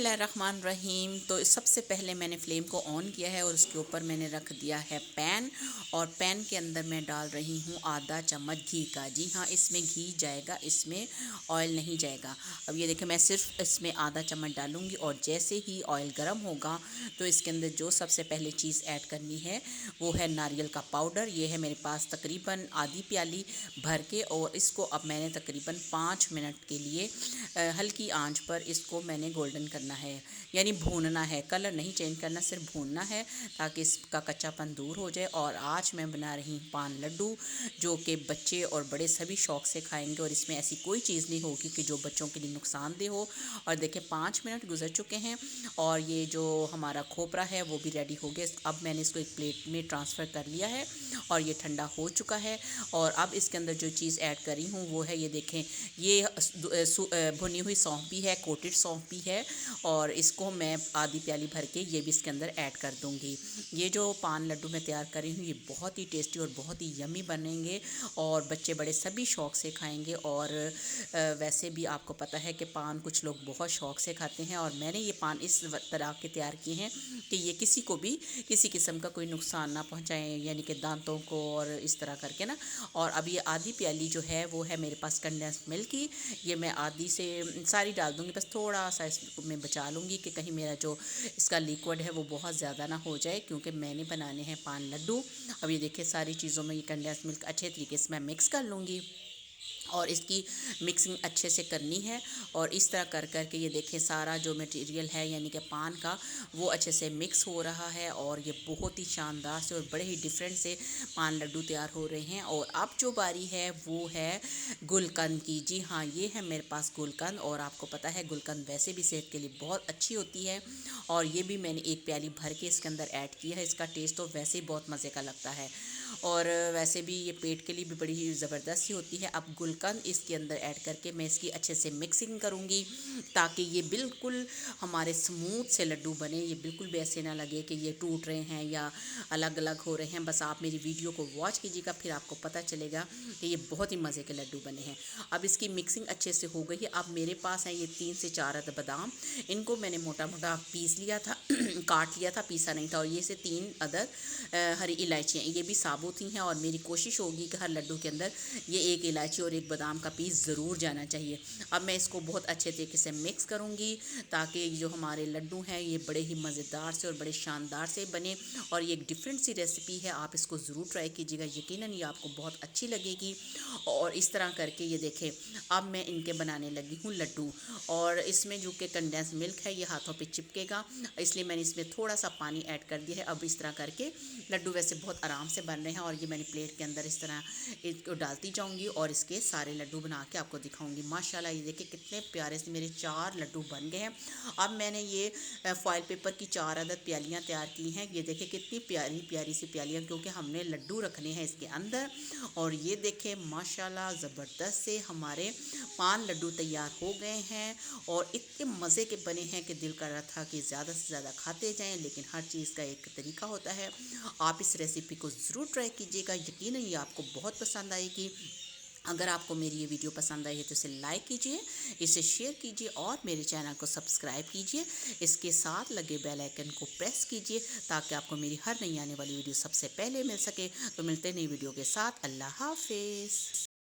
बिस्मिल्लाहिर्रहमानिर्रहीम। तो सबसे पहले मैंने फ्लेम को ऑन किया है और उसके ऊपर मैंने रख दिया है पैन, और पैन के अंदर मैं डाल रही हूँ आधा चम्मच घी का। जी हाँ, इसमें घी जाएगा, इसमें ऑयल नहीं जाएगा। अब ये देखिए, मैं सिर्फ इसमें आधा चम्मच डालूँगी और जैसे ही ऑयल गर्म होगा तो इसके अंदर जो सबसे पहले चीज़ ऐड करनी है वो है नारियल का पाउडर। ये है मेरे पास तकरीबन आधी प्याली भर के, और इसको अब मैंने तकरीबन 5 मिनट के लिए हल्की आंच पर इसको मैंने गोल्डन करना है, यानी भूनना है। कलर नहीं चेंज करना, सिर्फ भूनना है ताकि इसका कच्चापन दूर हो जाए। और आज मैं बना रही हूँ पान लड्डू, जो कि बच्चे और बड़े सभी शौक से खाएंगे, और इसमें ऐसी कोई चीज़ नहीं होगी कि जो बच्चों के लिए नुकसानदेह हो। और देखिए 5 मिनट गुजर चुके हैं और ये जो हमारा खोपरा है वो भी रेडी हो गया। अब मैंने इसको एक प्लेट में ट्रांसफ़र कर लिया है और ये ठंडा हो चुका है। और अब इसके अंदर जो चीज़ ऐड करी हूँ वो है, ये देखें, ये भुनी हुई सौंफ भी है, कोटेड सौंफ भी है, और इसको मैं आधी प्याली भर के ये भी इसके अंदर ऐड कर दूँगी। ये जो पान लड्डू मैं तैयार कर रही हूँ ये बहुत ही टेस्टी और बहुत ही यम्मी बनेंगे, और बच्चे बड़े सभी शौक़ से खाएंगे। और वैसे भी आपको पता है कि पान कुछ लोग बहुत शौक़ से खाते हैं, और मैंने ये पान इस तरह के तैयार किए हैं कि ये किसी को भी किसी किस्म का कोई नुकसान ना पहुँचाएँ, यानी कि दांतों को, और इस तरह करके ना। और अब ये आधी प्याली जो है वो है मेरे पास कंडेंस मिल्क की। ये मैं आधी से सारी डाल दूँगी, बस थोड़ा सा इसमें बचा लूँगी कि कहीं मेरा जो इसका लिक्विड है वो बहुत ज़्यादा ना हो जाए, क्योंकि मैंने बनाने हैं पान लड्डू। अब ये देखिए, सारी चीज़ों में ये कंडेंस मिल्क अच्छे तरीके से मैं मिक्स कर लूँगी, और इसकी मिक्सिंग अच्छे से करनी है। और इस तरह कर कर के ये देखें, सारा जो मटेरियल है यानी कि पान का, वो अच्छे से मिक्स हो रहा है, और ये बहुत ही शानदार से और बड़े ही डिफरेंट से पान लड्डू तैयार हो रहे हैं। और अब जो बारी है वो है गुलकंद की। जी हाँ, ये है मेरे पास गुलकंद, और आपको पता है गुलकंद वैसे भी सेहत के लिए बहुत अच्छी होती है, और ये भी मैंने एक प्याली भर के इसके अंदर ऐड किया है। इसका टेस्ट तो वैसे ही बहुत मज़े का लगता है, और वैसे भी ये पेट के लिए भी बड़ी ही ज़बरदस्त होती है। अब गुलकंद इसके अंदर ऐड करके मैं इसकी अच्छे से मिक्सिंग करूँगी, ताकि ये बिल्कुल हमारे स्मूथ से लड्डू बने। ये बिल्कुल भी ऐसे ना लगे कि ये टूट रहे हैं या अलग अलग हो रहे हैं। बस आप मेरी वीडियो को वॉच कीजिएगा, फिर आपको पता चलेगा कि ये बहुत ही मज़े के लड्डू बने हैं। अब इसकी मिक्सिंग अच्छे से हो गई है। अब मेरे पास है ये 3 से 4 अदद बादाम, इनको मैंने मोटा मोटा पीस लिया था काट लिया था, पीसा नहीं था। और ये से 3 अदद हरी इलायचियाँ, ये भी साबुत ही हैं, और मेरी कोशिश होगी कि हर लड्डू के अंदर ये एक इलायची और एक बादाम का पीस ज़रूर जाना चाहिए। अब मैं इसको बहुत अच्छे तरीके से मिक्स करूँगी, ताकि जो हमारे लड्डू हैं ये बड़े ही मज़ेदार से और बड़े शानदार से बने। और ये एक डिफरेंट सी रेसिपी है, आप इसको ज़रूर ट्राई कीजिएगा, यकीनन ये आपको बहुत अच्छी लगेगी। और इस तरह करके ये देखें, अब मैं इनके बनाने लगी हूँ लड्डू। और इसमें जो कि कंडेंस मिल्क है ये हाथों पे चिपकेगा, इसलिए मैंने इसमें थोड़ा सा पानी ऐड कर दिया है। अब इस तरह करके लड्डू वैसे बहुत आराम से बन रहे हैं, और ये मैंने प्लेट के अंदर इस तरह इसको डालती जाऊंगी और इसके सारे लड्डू बना के आपको दिखाऊंगी। माशाल्लाह, ये देखिए कितने प्यारे से मेरे 4 लड्डू बन गए हैं। अब मैंने ये फॉइल पेपर की 4 अदद प्यालियाँ तैयार की हैं। ये देखिए कितनी प्यारी प्यारी सी प्यालियाँ, क्योंकि हमने लड्डू रखने हैं इसके अंदर। और ये देखें माशाल्लाह, ज़बरदस्त से हमारे पान लड्डू तैयार हो गए हैं, और इतने मज़े के बने हैं कि दिल कर रहा था कि ज़्यादा से ज़्यादा खाते जाएं। लेकिन हर चीज़ का एक तरीका होता है। आप इस रेसिपी को ज़रूर ट्राई कीजिएगा, यकीनन ये आपको बहुत पसंद आएगी। अगर आपको मेरी ये वीडियो पसंद आई है तो इसे लाइक कीजिए, इसे शेयर कीजिए, और मेरे चैनल को सब्सक्राइब कीजिए। इसके साथ लगे बेल आइकन को प्रेस कीजिए, ताकि आपको मेरी हर नई आने वाली वीडियो सबसे पहले मिल सके। तो मिलते हैं नई वीडियो के साथ। अल्लाह हाफिज़।